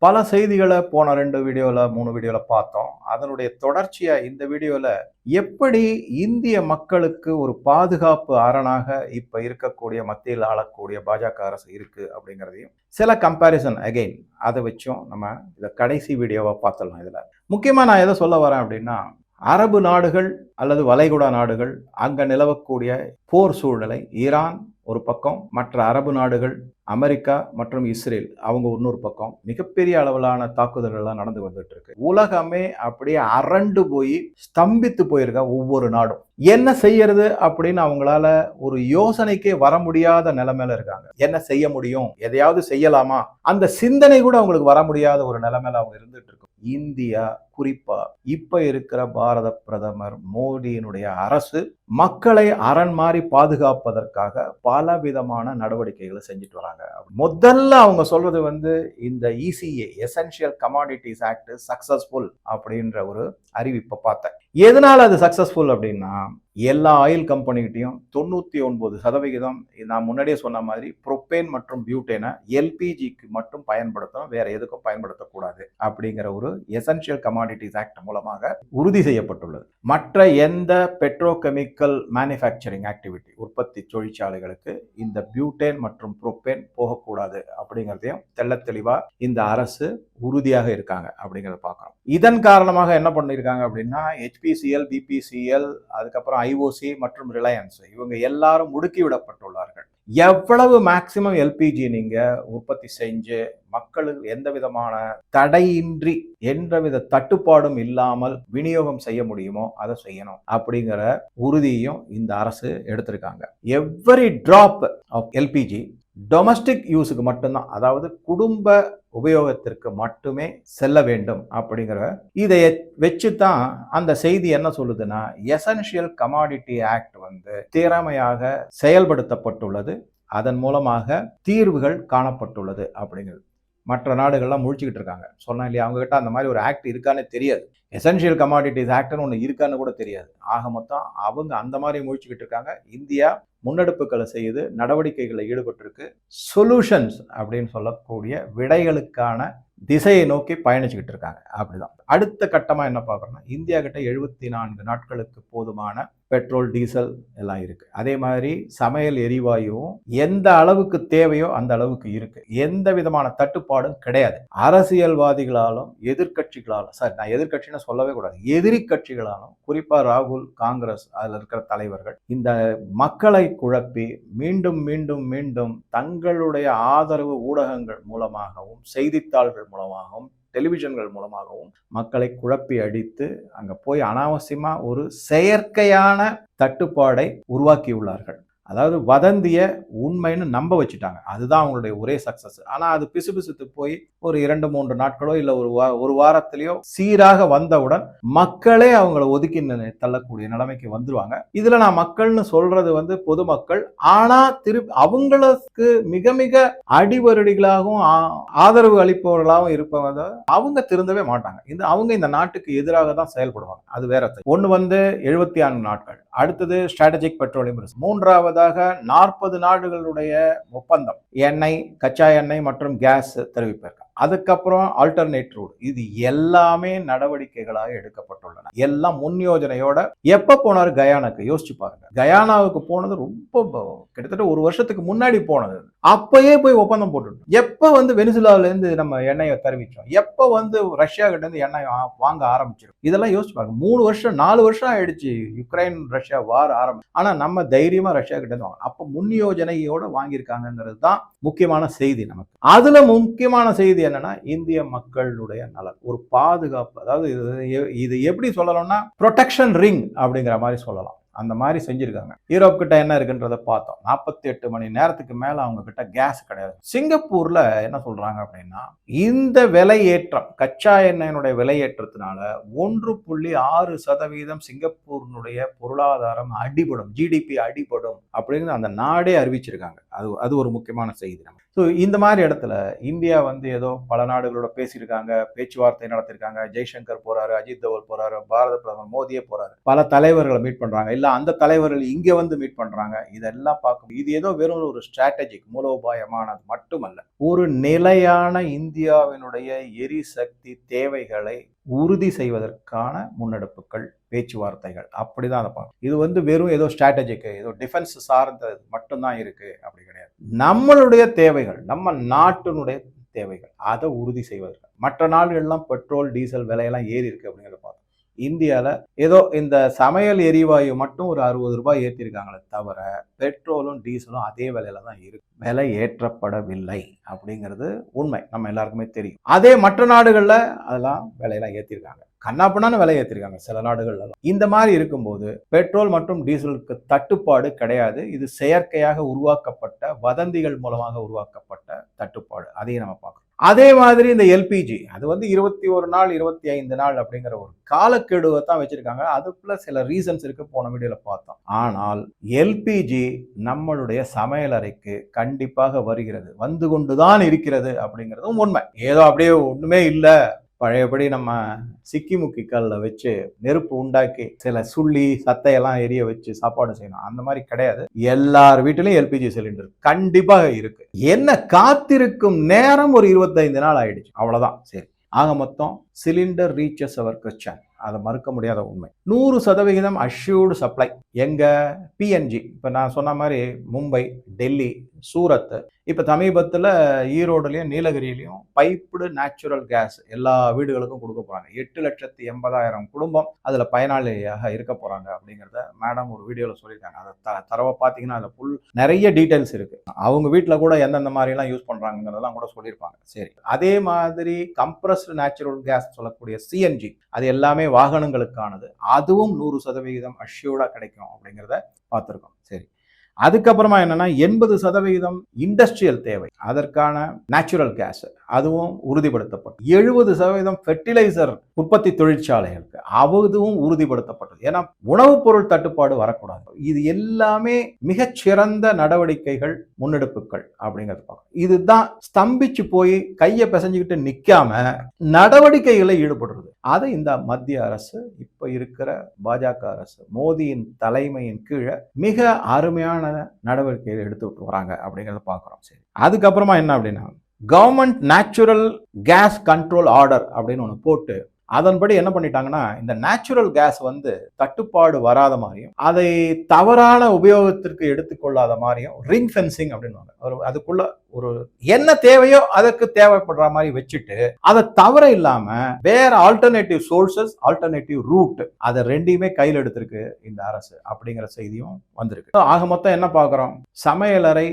பல செய்திகளை போன 2 வீடியோல 3 வீடியோல பார்த்தோம். அதனுடைய தொடர்ச்சியா இந்த வீடியோல எப்படி இந்திய மக்களுக்கு ஒரு பாதுகாப்பு அரணாக இப்ப இருக்கக்கூடிய மத்தியில் ஆளக்கூடிய பாஜக அரசு இருக்கு அப்படிங்கிறதையும் சில கம்பேரிசன் அகைன் அதை வச்சும் நம்ம இதை கடைசி வீடியோவா பார்த்துடலாம். இதுல முக்கியமா நான் எதை சொல்ல வரேன் அப்படின்னா, அரபு நாடுகள் அல்லது வளைகுடா நாடுகள் அங்க நிலவக்கூடிய போர் சூழ்நிலை, ஈரான் ஒரு பக்கம், மற்ற அரபு நாடுகள் அமெரிக்கா மற்றும் இஸ்ரேல் அவங்க இன்னொரு பக்கம் மிகப்பெரிய அளவிலான தாக்குதல்கள்லாம் நடந்து வந்துட்டு இருக்கு. உலகமே அப்படியே அரண்டு போய் ஸ்தம்பித்து போயிருக்க ஒவ்வொரு நாடும். என்ன செய்யறது அப்படின்னு அவங்களால ஒரு யோசனைக்கே வர முடியாத நிலைமையில இருக்காங்க. என்ன செய்ய முடியும், எதையாவது செய்யலாமா, அந்த சிந்தனை கூட அவங்களுக்கு வர முடியாத ஒரு நிலைமையில அவங்க இருந்துட்டு இருக்கு. இந்தியா குறிப்பா இப்ப இருக்கிற பாரத பிரதமர் மோடியினுடைய அரசு மக்களை அரண் மாறி பாதுகாப்பதற்காக பல விதமான நடவடிக்கைகளை செஞ்சுட்டு வராங்க. முதல்ல அவங்க சொல்றது இந்த ECA essential commodities act successful அப்படின்ற ஒரு அறிவிப்பை பார்த்தேன். எதனால அது சக்சஸ்ஃபுல் அப்படின்னா, எல்லா ஆயில் கம்பெனிகிட்டையும் 99% நான் முன்னாடியே சொன்ன மாதிரி புரோப்பேன் மற்றும் பியூட்டேனை எல்பிஜிக்கு மட்டும் பயன்படுத்தணும், வேற எதுக்கும் பயன்படுத்தக்கூடாது அப்படிங்கிற ஒரு எசென்ஷியல் கமாடிட்டிஸ் ஆக்ட் மூலமாக உறுதி செய்யப்பட்டுள்ளது. மற்ற எந்த பெட்ரோகெமிக்கல் மேனுஃபேக்சரிங் ஆக்டிவிட்டி உற்பத்தி தொழிற்சாலைகளுக்கு இந்த பியூட்டேன் மற்றும் புரோப்பேன் போகக்கூடாது அப்படிங்கிறதையும் தெள்ள தெளிவா இந்த அரசு உறுதியாக இருக்காங்க அப்படிங்கிறத பார்க்கணும். இதன் காரணமாக என்ன பண்ணியிருக்காங்க அப்படின்னா, HPCL, BPCL, அதுக்கப்புறம் IOC மற்றும் ரிலையன்ஸ் இவங்க எல்லாரும் முடுக்கி விடப்பட்டுள்ளார்கள். எவ்வளவு மேக்சிமம் LPG நீங்க உற்பத்தி செஞ்சு மக்களுக்கு எந்த விதமான தடையின்றி எந்தவித தட்டுப்பாடும் இல்லாமல் விநியோகம் செய்ய முடியுமோ அதை செய்யணும் அப்படிங்கிற உறுதியையும் இந்த அரசு எடுத்திருக்காங்க. Every drop of LPG domestic யூஸுக்கு மட்டும்தான், அதாவது குடும்ப உபயோகத்திற்கு மட்டுமே செல்ல வேண்டும் அப்படிங்கிற இதை வச்சுதான் அந்த செய்தி என்ன சொல்லுதுன்னா, எசென்ஷியல் கமாடிட்டி ஆக்ட் திறமையாக செயல்படுத்தப்பட்டுள்ளது, அதன் மூலமாக தீர்வுகள் காணப்பட்டுள்ளது அப்படிங்கிறது. மற்ற நாடுகள்லாம் முழிச்சுக்கிட்டு இருக்காங்க. சொன்னா இல்லையா, அவங்க கிட்ட அந்த மாதிரி ஒரு ஆக்ட் இருக்கான்னு தெரியாது, எசென்ஷியல் கமாடிட்டிஸ் ஆக்ட்னு ஒன்று இருக்கான்னு கூட தெரியாது. ஆக மொத்தம் அவங்க அந்த மாதிரி முழிச்சுக்கிட்டு இருக்காங்க. இந்தியா முன்னெடுப்புகளை செய்து நடவடிக்கைகளை ஈடுபட்டிருக்கு. சொல்யூஷன்ஸ் அப்படின்னு சொல்லக்கூடிய விடைகளுக்கான திசையை நோக்கி பயணிச்சுக்கிட்டு இருக்காங்க. அப்படிதான் அடுத்த கட்டமா என்ன பார்க்கறோம்னா, இந்தியா கிட்ட 74 நாட்களுக்கு போதுமான பெட்ரோல், டீசல் எல்லாம் இருக்கு. அதே மாதிரி சமையல் எரிவாயுவும் எந்த அளவுக்கு தேவையோ அந்த அளவுக்கு இருக்கு. எந்த விதமான தட்டுப்பாடும் கிடையாது. அரசியல்வாதிகளாலும் எதிர்கட்சிகளாலும், சார் நான் எதிர்கட்சின்னு சொல்லவே கூடாது, எதிரி கட்சிகளாலும், குறிப்பா ராகுல், காங்கிரஸ் அதுல இருக்கிற தலைவர்கள் இந்த மக்களை குழப்பி மீண்டும் மீண்டும் மீண்டும் தங்களுடைய ஆதரவு ஊடகங்கள் மூலமாகவும் செய்தித்தாள்கள் மூலமாகவும் டெலிவிஷன்கள் மூலமாகவும் மக்களை குழப்பி அடித்து அங்க போய் அனாவசியமா ஒரு செயற்கையான தட்டுப்பாடை உருவாக்கியுள்ளார்கள். அதாவது வதந்திய உண்மைன்னு நம்ப வச்சுட்டாங்க. அதுதான் அவங்களுடைய ஒரே சக்சஸ். ஆனா அது பிசுபிசுத்து போய் ஒரு 2-3 நாட்களோ இல்ல ஒரு வாரத்திலேயோ சீராக வந்தவுடன் மக்களே அவங்களை ஒதுக்கி தள்ளக்கூடிய நிலைமைக்கு வந்துருவாங்க. இதுல நான் மக்கள்னு சொல்றது பொதுமக்கள். ஆனா அவங்களுக்கு மிக மிக அடிவருடிகளாகவும் ஆதரவு அளிப்பவர்களாகவும் இருப்பவங்க அவங்க திருந்தவே மாட்டாங்க. அவங்க இந்த நாட்டுக்கு எதிராக தான் செயல்படுவாங்க. அது வேற ஒண்ணு 74 நாட்கள், அடுத்தது ஸ்ட்ராட்டஜிக் பெட்ரோலியம் ரிசர்வ், மூன்றாவதாக 40 நாடுகளுடைய ஒப்பந்தம், எண்ணெய், கச்சா எண்ணெய் மற்றும் கேஸ் தெரிவிப்பிருக்காங்க. அதுக்கப்புறம் ஆல்டர்னேட் ரூட், இது எல்லாமே நடவடிக்கைகளாக எடுக்கப்பட்டுள்ளன. எல்லாம் முன் யோஜனையோட. எப்ப போனாரு கயானாக்கு, யோசிச்சு பாருங்க. கயானாவுக்கு போனது ரொம்ப கிட்டத்தட்ட ஒரு வருஷத்துக்கு முன்னாடி போனது. அப்பயே போய் ஒப்பந்தம் போட்டு, எப்ப வெனிசுலால இருந்து நம்ம எண்ணெயை தெரிவிச்சோம், எப்ப ரஷ்யா கிட்ட இருந்து எண்ணெய் வாங்க ஆரம்பிச்சிடும், இதெல்லாம் யோசிச்சு பாருங்க. 3 வருஷம் 4 வருஷம் ஆயிடுச்சு யுக்ரைன் ரஷ்யா வார் ஆரம்பிச்சு. ஆனா நம்ம தைரியமா ரஷ்யா கிட்ட இருந்து அப்ப முன் யோஜனையோட வாங்கியிருக்காங்கிறது தான் முக்கியமான செய்தி நமக்கு. அதுல முக்கியமான செய்தி என்னன்னா, இந்திய மக்களுடைய நலன், ஒரு பாதுகாப்பு. அதாவது இது எப்படி சொல்லலாம்னா, ப்ரொடெக்ஷன் ரிங் அப்படிங்கிற மாதிரி சொல்லலாம். அந்த மாதிரி செஞ்சிருக்காங்க. யூரோப் கிட்ட என்ன இருக்குன்றத பார்த்தோம். 48 மணி நேரத்துக்கு மேல அவங்க கிட்ட கேஸ் கிடையாது. சிங்கப்பூர்ல என்ன சொல்றாங்க அப்படின்னா, இந்த விலையேற்றம், கச்சா எண்ணெயினுடைய விலையேற்றத்தினால 1.6% சிங்கப்பூரினுடைய பொருளாதாரம் அடிபடும், GDP அடிபடும் அப்படின்னு அந்த நாடே அறிவிச்சிருக்காங்க. அது ஒரு முக்கியமான செய்தி. ஸோ இந்த மாதிரி இடத்துல இந்தியா வந்து ஏதோ பல நாடுகளோட பேசியிருக்காங்க, பேச்சுவார்த்தை நடத்திருக்காங்க. ஜெய்சங்கர் போறாரு, அஜித் தோவல் போறாரு, பாரத பிரதமர் மோடியே போறாரு. பல தலைவர்களை மீட் பண்றாங்க. இல்ல அந்த தலைவர்கள் இங்க வந்து மீட் பண்றாங்க. இதெல்லாம் பார்க்கும் இது ஏதோ வெறும் ஒரு ஸ்ட்ராட்டஜிக் மூலோபாயமானது மட்டுமல்ல. ஒரு நிலையான இந்தியாவினுடைய எரிசக்தி தேவைகளை உறுதி செய்வதற்கான முன்னெடுப்புகள், பேச்சுவார்த்தைகள். அப்படிதான் அதை பார்க்கணும். இது வந்து வெறும் ஏதோ ஸ்ட்ராட்டஜிக்கு, ஏதோ டிஃபென்ஸ் சார்ந்தது மட்டும்தான் இருக்கு அப்படி கிடையாது. நம்மளுடைய தேவைகள், நம்ம நாட்டினுடைய தேவைகள், அதை உறுதி செய்வதற்கு. மற்ற நாடுகள்லாம் பெட்ரோல் டீசல் விலையெல்லாம் ஏறி இருக்கு அப்படிங்கிறத பார்த்தோம். இந்தியாவில் ஏதோ இந்த சமையல் எரிவாயு மட்டும் ஒரு 60 ரூபாய் ஏற்றிருக்காங்களே தவிர பெட்ரோலும் டீசலும் அதே விலையில தான் இருக்கு. விலை ஏற்றப்படவில்லை அப்படிங்கிறது உண்மை, நம்ம எல்லாருக்குமே தெரியும். அதே மற்ற நாடுகளில் அதெல்லாம் விலையெல்லாம் ஏற்றிருக்காங்க. கண்ணாப்பண்ணான விலை ஏற்றிருக்காங்க சில நாடுகள்ல. இந்த மாதிரி இருக்கும்போது பெட்ரோல் மற்றும் டீசலுக்கு தட்டுப்பாடு கிடையாது. இது செயற்கையாக உருவாக்கப்பட்ட வதந்திகள் மூலமாக உருவாக்கப்பட்ட தட்டுப்பாடு. அதையும் நம்ம பார்க்கணும். அதே மாதிரி இந்த எல்பிஜி அது வந்து 21 நாள் 25 நாள் அப்படிங்கிற ஒரு காலக்கெடுவை தான் வச்சிருக்காங்க. அதுக்குள்ள சில ரீசன்ஸ் இருக்கு, போன வீடியோல பார்த்தோம். ஆனால் எல்பிஜி நம்மளுடைய சமையலறைக்கு கண்டிப்பாக வருகிறது, வந்து கொண்டுதான் இருக்கிறது அப்படிங்கிறதும் உண்மை. ஏதோ அப்படியே ஒண்ணுமே இல்லை, பழையபடி நம்ம சிக்கி முக்கி கல்ல வச்சு நெருப்பு உண்டாக்கி சில சுள்ளி சத்தையெல்லாம் எரிய வச்சு சாப்பாடு செய்யணும், அந்த மாதிரி கிடையாது. எல்லார் வீட்டிலையும் எல்பிஜி சிலிண்டர் கண்டிப்பாக இருக்கு. என்ன காத்திருக்கும் நேரம் ஒரு 25 நாள் ஆயிடுச்சு, அவ்வளவுதான். சரி, ஆக மொத்தம் சிலிண்டர் ரீச்சஸ் அவர் கிறிஸ்டியன், அதை மறுக்க முடியாத உண்மை. 100% அஷ்யூர்டு சப்ளை. எங்க பிஎன்ஜி, இப்போ நான் சொன்ன மாதிரி மும்பை, டெல்லி, சூரத், இப்போ சமீபத்தில் ஈரோடுலையும் நீலகிரியிலையும் பைப்டு நேச்சுரல் கேஸ் எல்லா வீடுகளுக்கும் கொடுக்க போகிறாங்க. 8,80,000 குடும்பம் அதில் பயனாளியாக இருக்க போகிறாங்க அப்படிங்கிறத மேடம் ஒரு வீடியோவில் சொல்லியிருக்காங்க. அதை தரவை பார்த்தீங்கன்னா அதில் ஃபுல் நிறைய டீட்டெயில்ஸ் இருக்குது. அவங்க வீட்டில் கூட எந்தெந்த மாதிரிலாம் யூஸ் பண்ணுறாங்கிறதெல்லாம் கூட சொல்லியிருப்பாங்க. சரி, அதே மாதிரி கம்ப்ரஸ்டு நேச்சுரல் கேஸ் சொல்லக்கூடிய சிஎன்ஜி, அது எல்லாமே வாகனங்களுக்கானது. அதுவும் 100% அஷ்யூர்டாக கிடைக்கும் அப்படிங்கிறத பார்த்துருக்கோம். சரி, அதுக்கப்புறமா என்னன்னா 80% இண்டஸ்ட்ரியல் தேவை, அதற்கான நேச்சுரல் கேஸ் அதுவும் உறுதிப்படுத்தப்பட்டது. 70% ஃபெர்டிலைசர் உற்பத்தி தொழிற்சாலைகளுக்கு அதுவும் உறுதிப்படுத்தப்பட்டது. ஏன்னா உணவுப் பொருள் தட்டுப்பாடு வரக்கூடாது. இது எல்லாமே மிகச்சிறந்த நடவடிக்கைகள், முன்னெடுப்புகள் அப்படிங்கிறது பார்க்கணும். இதுதான் ஸ்தம்பிச்சு போய் கையை பிசைஞ்சுக்கிட்டு நிக்காம நடவடிக்கைகளை ஈடுபடுறது. அதை இந்த மத்திய அரசு, இப்ப இருக்கிற பாஜக அரசு, மோடியின் தலைமையின் கீழே மிக அருமையான நடவடிக்கைகள் எடுத்துட்டு வராங்க அப்படிங்கிறத பார்க்கிறோம். சரி, அதுக்கப்புறமா என்ன அப்படின்னா government natural gas control order அப்படின்னு ஒன்று போட்டு அதன்படி என்ன பண்ணிட்டாங்கன்னா இந்த நேச்சுரல் கேஸ் வந்து தட்டுப்பாடு வராத மாதிரியும் அதை தவறான உபயோகத்திற்கு எடுத்துக்கொள்ளாத மாதிரியும் ரிங் ஃபென்சிங் அப்படின்னு அதுக்குள்ள ஒரு என்ன தேவையோ அதற்கு தேவைப்படுற மாதிரி வச்சுட்டு அதை தவிர இல்லாம வேற ஆல்டர்னேட்டிவ் சோர்சஸ், ஆல்டர்னேட்டிவ் ரூட், அதை ரெண்டையுமே கையில் எடுத்திருக்கு இந்த அரசு அப்படிங்கிற செய்தியும் வந்திருக்கு. ஆக மொத்தம் என்ன பார்க்கிறோம், சமையலறை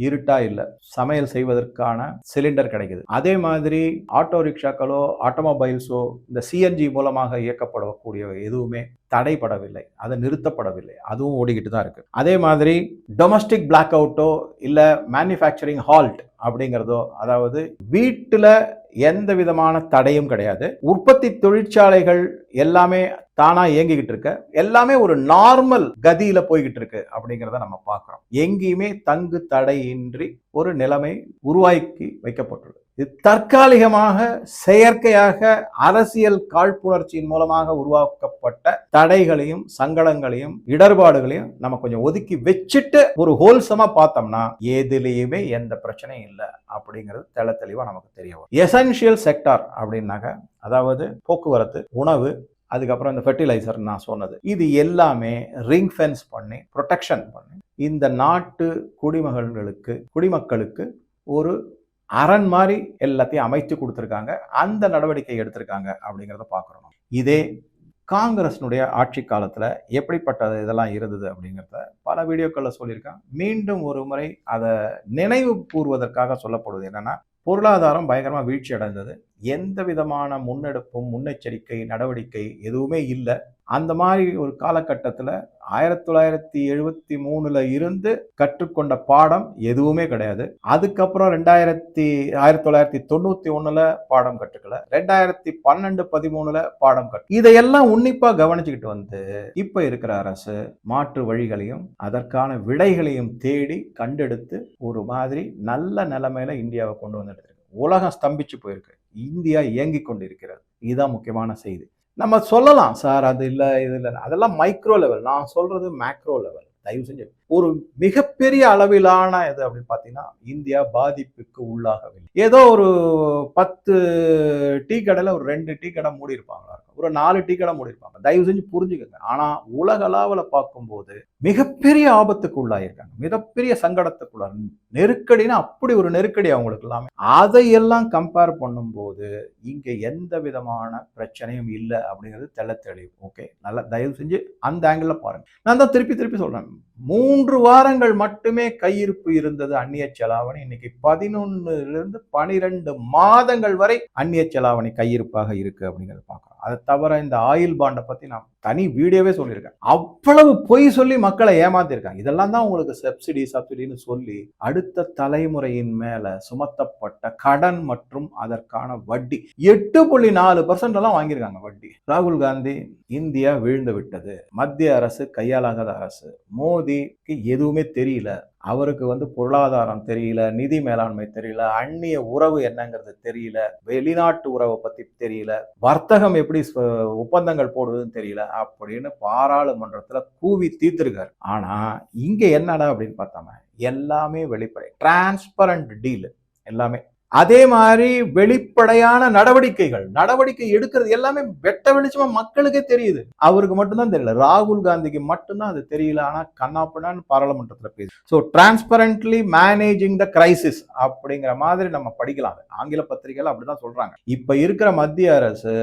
இருட்டா இல்ல, சமையல் செய்வதற்கான சிலிண்டர் கிடைக்குது. அதே மாதிரி ஆட்டோ ரிக்ஷாக்களோ ஆட்டோமொபைல்ஸோ இந்த சிஎன்ஜி மூலமாக இயக்கப்படக்கூடிய எதுவுமே தடைப்படவில்லை, அது நிறுத்தப்படவில்லை, அதுவும் ஓடிக்கிட்டு தான் இருக்கு. அதே மாதிரி டொமஸ்டிக் பிளாக் அவுட்டோ இல்ல மேனுஃபேக்சரிங் ஹால்ட் அப்படிங்கிறதோ, அதாவது வீட்டுல எந்த விதமான தடையும் கிடையாது. உற்பத்தி தொழிற்சாலைகள் எல்லாமே தானா இயங்கிக்கிட்டு இருக்க, எல்லாமே ஒரு நார்மல் கதியில போய்கிட்டு இருக்கு அப்படிங்கிறத நம்ம பார்க்கிறோம். எங்கேயுமே தங்கு தடையின்றி ஒரு நிலைமை உருவாக்கி வைக்கப்பட்டுள்ளது. இது தற்காலிகமாக செயற்கையாக அரசியல் காழ்ப்புணர்ச்சியின் மூலமாக உருவாக்கப்பட்ட தடைகளையும் சங்கடங்களையும் இடர்பாடுகளையும் நம்ம கொஞ்சம் ஒதுக்கி வச்சுட்டு ஒரு ஹோல்சமா பார்த்தோம்னா எதுலேயுமே எந்த பிரச்சனையும் இல்லை அப்படிங்கிறது தெள தெளிவா நமக்கு தெரிய வரும். எசென்ஷியல் செக்டார் அப்படின்னாக்க அதாவது போக்குவரத்து, உணவு, அதுக்கப்புறம் இந்த ஃபெர்டிலைசர் நான் சொன்னது, இது எல்லாமே ரிங் ஃபென்ஸ் பண்ணி ப்ரொடெக்ஷன் பண்ணி இந்த நாட்டு குடிமக்களுக்கு ஒரு அரண் மாதிரி எல்லாத்தையும் அமைத்து கொடுத்துருக்காங்க. அந்த நடவடிக்கை எடுத்திருக்காங்க அப்படிங்கிறத பார்க்குறோம். இதே காங்கிரஸினுடைய ஆட்சி காலத்தில் எப்படிப்பட்ட இதெல்லாம் இருந்தது அப்படிங்கிறத பல வீடியோக்களில் சொல்லியிருக்கேன். மீண்டும் ஒரு முறை அதை நினைவு கூறுவதற்காக சொல்லப்படுவது என்னன்னா, பொருளாதாரம் பயங்கரமாக வீழ்ச்சி அடைந்தது. எந்த விதமான முன்னெடுப்பும் முன்னெச்சரிக்கை நடவடிக்கை எதுவுமே இல்லை. அந்த மாதிரி ஒரு காலகட்டத்தில் 1973 இருந்து கற்றுக்கொண்ட பாடம் எதுவுமே கிடையாது. அதுக்கப்புறம் 1991 பாடம் கற்றுக்கல, 2012-13 பாடம் கற்று, இதையெல்லாம் உன்னிப்பா கவனிச்சுக்கிட்டு வந்து இப்ப இருக்கிற அரசு மாற்று வழிகளையும் அதற்கான விடைகளையும் தேடி கண்டெடுத்து ஒரு மாதிரி நல்ல நிலைமையில இந்தியாவை கொண்டு வந்துட்டு இருக்கு. உலகம் ஸ்தம்பிச்சு போயிருக்கு, இந்தியா இயங்கி கொண்டிருக்கிறது. இதுதான் முக்கியமான செய்தி. நம்ம சொல்லலாம் சார் அது இல்லை இது இல்லை, அதெல்லாம் மைக்ரோ லெவல். நான் சொல்றது மேக்ரோ லெவல். தயவு செஞ்சு ஒரு மிகப்பெரிய அளவிலான இது அப்படின்னு பார்த்தீங்கன்னா இந்தியா பாதிப்புக்கு உள்ளாகவில்லை. ஏதோ ஒரு 10 டீ கடையில் ஒரு 2 டீ கடை மூடி இருப்பாங்களா, ஒரு 4 டீ கடை மூடி இருப்பாங்க. தயவு செஞ்சு புரிஞ்சுக்கங்க. ஆனா உலக அளவில் பார்க்கும்போது மிகப்பெரிய ஆபத்துக்கு உள்ளாயிருக்காங்க, மிகப்பெரிய சங்கடத்துக்குள்ள, நெருக்கடினா அப்படி ஒரு நெருக்கடி அவங்களுக்கு எல்லாமே. அதையெல்லாம் கம்பேர் பண்ணும்போது இங்க எந்த விதமான பிரச்சனையும் இல்லை அப்படிங்கிறது தெள்ள தெளிவு. ஓகே, நல்லா தயவு செஞ்சு அந்த ஆங்கிள் பாருங்க. நான் தான் திருப்பி சொல்றேன், 3 வாரங்கள் மட்டுமே கையிருப்பு இருந்தது அந்நிய செலாவணி. இன்னைக்கு 11-12 மாதங்கள் வரை அந்நிய செலாவணி கையிருப்பாக இருக்கு அப்படிங்கிறத பார்க்கலாம். அதை தவிர இந்த ஆயில் பாண்டை பத்தி நான் தனி வீடியோவே சொல்லியிருக்கேன். அவ்வளவு பொய் சொல்லி மக்களை ஏமாத்திருக்காங்க. இதெல்லாம் தான் உங்களுக்கு சப்சிடின்னு சொல்லி அடுத்த தலைமுறையின் மேல சுமத்தப்பட்ட கடன் மற்றும் அதற்கான வட்டி 8.4% எல்லாம் வாங்கியிருக்காங்க வட்டி. ராகுல் காந்தி, இந்தியா வீழ்ந்து விட்டது, மத்திய அரசு கையாளாகாத அரசு, மோடிக்கு எதுவுமே தெரியல, அவருக்கு பொருளாதாரம் தெரியல, நிதி மேலாண்மை தெரியல, அந்நிய உறவு என்னங்கிறது தெரியல, வெளிநாட்டு உறவை பத்தி தெரியல, வர்த்தகம் எப்படி ஒப்பந்தங்கள் போடுவதுன்னு தெரியல அப்படின்னு பாராளுமன்றத்துல கூவி தீர்த்திருக்காரு. ஆனா இங்க என்னடா அப்படின்னு பார்த்தாம எல்லாமே வெளிப்படை, டிரான்ஸ்பரண்ட் டீல் எல்லாமே. அதே மாதிரி வெளிப்படையான நடவடிக்கை எடுக்கிறது எல்லாமே வெட்ட வெளிச்சமா மக்களுக்கே தெரியுது. அவருக்கு மட்டும்தான் தெரியல, ராகுல் காந்திக்கு மட்டும்தான் அது தெரியல. ஆனா கண்ணாப்பின்னு பாராளுமன்றத்துல பேசு. ஸோ டிரான்ஸ்பரண்ட்லி மேனேஜிங் த கிரைசிஸ் அப்படிங்கிற மாதிரி நம்ம படிக்கலாம். ஆங்கில பத்திரிகைகள் அப்படிதான் சொல்றாங்க. இப்ப இருக்கிற மத்திய அரசு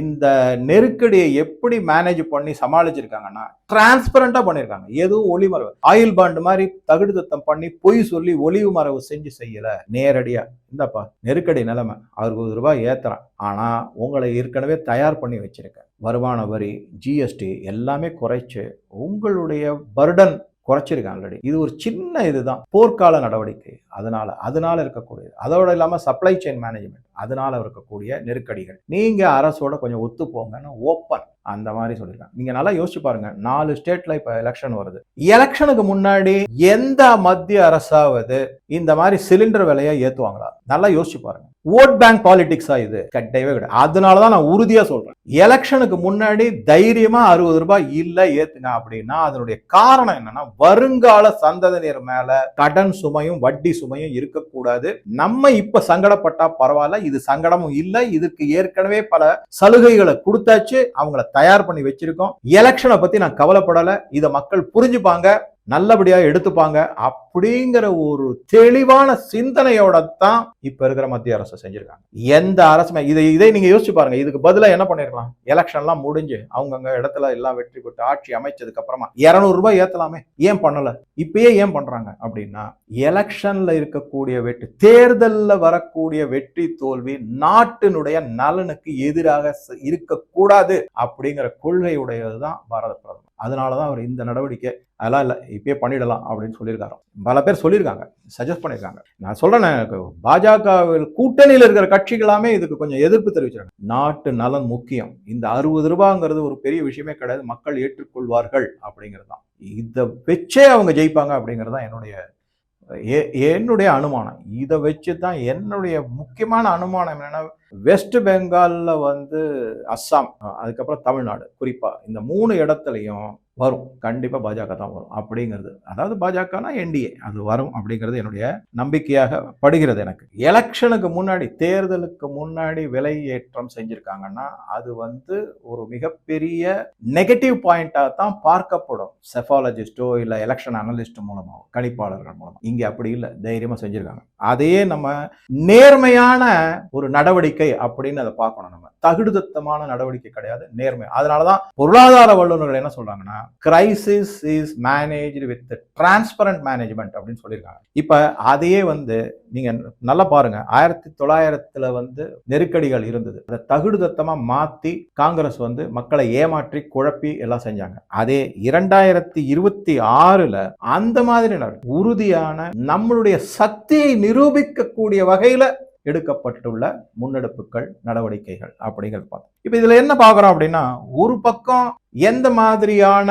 இந்த நெருக்கடியை எப்படி மேனேஜ் பண்ணி சமாளிச்சிருக்காங்கன்னா டிரான்ஸ்பரண்டா பண்ணிருக்காங்க. எதுவும் ஒளிமறைவு ஆயில் பாண்ட் மாதிரி தகுடு தத்தம் பண்ணி பொய் சொல்லி ஒளிவு மறைவு செய்யல. நேரடியா இந்தப்பா நெருக்கடி நிலைமை, அவருக்கு ₹1 ஏத்துறான், ஆனா உங்களை ஏற்கனவே தயார் பண்ணி வச்சிருக்க வருமான வரி, ஜிஎஸ்டி எல்லாமே குறைச்சு உங்களுடைய பர்டன் குறைச்சிருக்காங்க ஆல்ரெடி. இது ஒரு சின்ன இதுதான் போர்க்கால நடவடிக்கை. அதனால இருக்கக்கூடியது. அதோட இல்லாம சப்ளை செயின் மேனேஜ்மெண்ட், அதனால இருக்கக்கூடிய நெருக்கடிகள். நீங்க அரசோட கொஞ்சம் ஒத்து போங்கன்னு ஓப்பன் அந்த மாதிரி சொல்லியிருக்காங்க. நீங்க நல்லா யோசிச்சு பாருங்க, 4 ஸ்டேட்ல இப்ப எலெக்ஷன் வருது. எலெக்ஷனுக்கு முன்னாடி எந்த மத்திய அரசாவது இந்த மாதிரி சிலிண்டர் விலையை ஏத்துவாங்களா? நல்லா யோசிச்சு பாருங்க. ஓட் பேங்க் பாலிடிக்ஸா இது? கிடையவே கிடையாது. அதனாலதான் நான் உறுதியா சொல்றேன், எலெக்ஷனுக்கு முன்னாடி தைரியமா ₹60 இல்ல ஏத்துங்க அப்படின்னா அதனுடைய காரணம் என்னன்னா வருங்கால சந்ததியினர் மேல கடன் சுமையும் வட்டி சுமையும் இருக்கக்கூடாது. நம்ம இப்ப சங்கடப்பட்டா பரவாயில்ல, இது சங்கடமும் இல்லை, இதுக்கு ஏற்கனவே பல சலுகைகளை கொடுத்தாச்சு, அவங்கள தயார் பண்ணி வச்சிருக்கோம். எலெக்ஷனை பத்தி நான் கவலைப்படல, இத மக்கள் புரிஞ்சுப்பாங்க, நல்லபடியா எடுத்துப்பாங்க அப்படிங்கிற ஒரு தெளிவான சிந்தனையோட தான் இப்ப இருக்கிற மத்திய அரசு செஞ்சிருக்காங்க. எந்த அரசுமே இதை நீங்க யோசிச்சு பாருங்க. இதுக்கு பதிலா என்ன பண்ணிருக்கலாம்? எலெக்ஷன் எல்லாம் முடிஞ்சு அவங்கங்க இடத்துல எல்லாம் வெற்றி பெற்று ஆட்சி அமைச்சதுக்கு அப்புறமா ₹200 ஏத்தலாமே, ஏன் பண்ணல? இப்பயே ஏன் பண்றாங்க அப்படின்னா எலெக்ஷன்ல இருக்கக்கூடிய வெற்றி, தேர்தல்ல வரக்கூடிய வெற்றி தோல்வி நாட்டினுடைய நலனுக்கு எதிராக இருக்கக்கூடாது அப்படிங்கிற கொள்கையுடையதுதான் பாரத பிரதமர். அதனாலதான் அவர் இந்த நடவடிக்கை அதெல்லாம் இல்லை, இப்பயே பண்ணிடலாம் அப்படின்னு சொல்லியிருக்காரு. பல பேர் சொல்லியிருக்காங்க, சஜஸ்ட் பண்ணியிருக்காங்க. நான் சொல்றேன், பாஜக கூட்டணியில் இருக்கிற கட்சிகளாமே இதுக்கு கொஞ்சம் எதிர்ப்பு தெரிவிச்சிருக்காங்க. நாட்டு நலன் முக்கியம், இந்த ₹60 ஒரு பெரிய விஷயமே கிடையாது, மக்கள் ஏற்றுக்கொள்வார்கள் அப்படிங்கிறது தான். இதை வச்சே அவங்க ஜெயிப்பாங்க அப்படிங்கிறது தான் என்னுடைய அனுமானம். இதை வச்சு தான் என்னுடைய முக்கியமான அனுமானம் என்னன்னா, வெஸ்ட் பெங்கால்ல அஸ்ஸாம், அதுக்கப்புறம் தமிழ்நாடு, குறிப்பா இந்த 3 இடத்துலையும் வரும், கண்டிப்பா பாஜக தான் வரும் அப்படிங்கிறது. அதாவது பாஜகனா என்டிஏ அது வரும் அப்படிங்கிறது என்னுடைய நம்பிக்கையாக படுகிறது எனக்கு. எலெக்ஷனுக்கு முன்னாடி, தேர்தலுக்கு முன்னாடி விலை ஏற்றம் செஞ்சிருக்காங்கன்னா அது ஒரு மிகப்பெரிய நெகட்டிவ் பாயிண்டா தான் பார்க்கப்படும், செஃபாலஜிஸ்டோ இல்ல எலெக்ஷன் அனலிஸ்ட் மூலமா, கணிப்பாளர்கள் மூலமா. இங்க அப்படி இல்லை, தைரியமா செஞ்சிருக்காங்க. அதையே நம்ம நேர்மையான ஒரு நடவடிக்கை நடவடிக்கை அப்படின்னு அதை பார்க்கணும். நம்ம தகுடுதத்தமான நடவடிக்கை கிடையாது, நேர்மை. அதனாலதான் பொருளாதார வல்லுநர்கள் என்ன சொல்றாங்கன்னா, crisis is managed with transparent management அப்படின்னு சொல்லியிருக்காங்க. இப்ப அதையே நீங்க நல்லா பாருங்க, 1900 நெருக்கடிகள் இருந்தது. அதை தகுடுதத்தமா மாத்தி காங்கிரஸ் மக்களை ஏமாற்றி குழப்பி எல்லாம் செஞ்சாங்க. அதே 2026 அந்த மாதிரி உறுதியான நம்மளுடைய சக்தியை நிரூபிக்கக்கூடிய வகையில எடுக்கப்பட்டுள்ள முன்னெடுப்புகள், நடவடிக்கைகள் அப்படிங்கிறது பார்த்தோம். இப்ப இதுல என்ன பார்க்கிறோம் அப்படின்னா, ஒரு பக்கம் எந்த மாதிரியான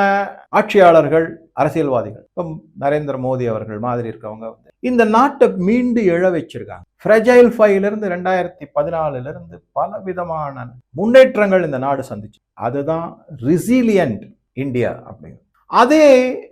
ஆட்சியாளர்கள், அரசியல்வாதிகள், இப்ப நரேந்திர மோடி அவர்கள் மாதிரி இருக்கவங்க இந்த நாட்டை மீண்டு எழ வச்சிருக்காங்க. ஃப்ரெஜைல் 5 இருந்து 2014 பல விதமான முன்னேற்றங்கள் இந்த நாடு சந்திச்சு. அதுதான் ரெசிலியன்ட் இந்தியா அப்படிங்கிறது. அதே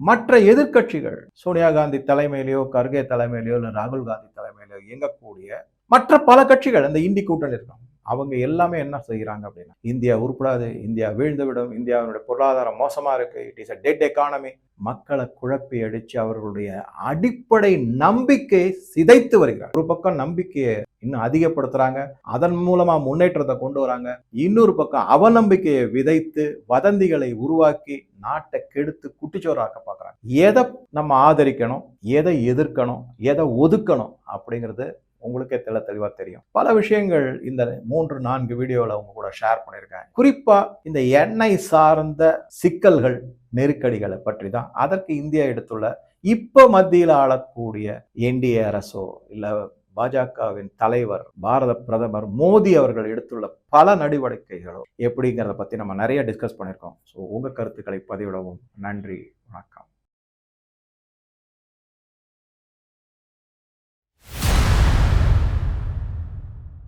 மற்ற எதிர்கட்சிகள் சோனியா காந்தி தலைமையிலயோ, கர்கே தலைமையிலயோ, இல்ல ராகுல் காந்தி தலைமையிலயோ இயங்கக்கூடிய மற்ற பல கட்சிகள் இந்த இந்தி கூட்டணி இருக்காங்க. அவங்க எல்லாமே என்ன செய்யறாங்க அப்படின்னா, இந்தியா உருப்படாது, இந்தியா வீழ்ந்து விடும், இந்தியாவுடைய பொருளாதாரம் மோசமா இருக்கு, it is a dead economy, மக்களை குழப்பி அடிச்சு அவர்களுடைய அடிப்படை நம்பிக்கையை சிதைத்து வருகிறார். ஒரு பக்கம் நம்பிக்கையை இன்னும் அதிகப்படுத்துறாங்க, அதன் மூலமா முன்னேற்றத்தை கொண்டு வராங்க. இன்னொரு பக்கம் அவநம்பிக்கையை விதைத்து வதந்திகளை உருவாக்கி நாட்டை கெடுத்து குட்டிச்சோறாக்க பார்க்கறாங்க. எதை நம்ம ஆதரிக்கணும், எதை எதிர்க்கணும், எதை ஒதுக்கணும் அப்படிங்கிறது உங்களுக்கே தெளிவா தெரியும். பல விஷயங்கள் இந்த 3-4 வீடியோல உங்க கூட ஷேர் பண்ணியிருக்கேன். குறிப்பா இந்த எண்ணெய் சார்ந்த சிக்கல்கள், நெருக்கடிகளை பற்றி தான். அதற்கு இந்தியா எடுத்துள்ள இப்ப மத்தியில் ஆளக்கூடிய என்டிஏ அரசோ இல்ல பாஜகவின் தலைவர் பாரத பிரதமர் மோடி அவர்கள் எடுத்துள்ள பல நடவடிக்கைகளோ எப்படிங்கிறத பத்தி நம்ம நிறைய டிஸ்கஸ் பண்ணியிருக்கோம். ஸோ உங்க கருத்துக்களை பதிவிடவும். நன்றி, வணக்கம்.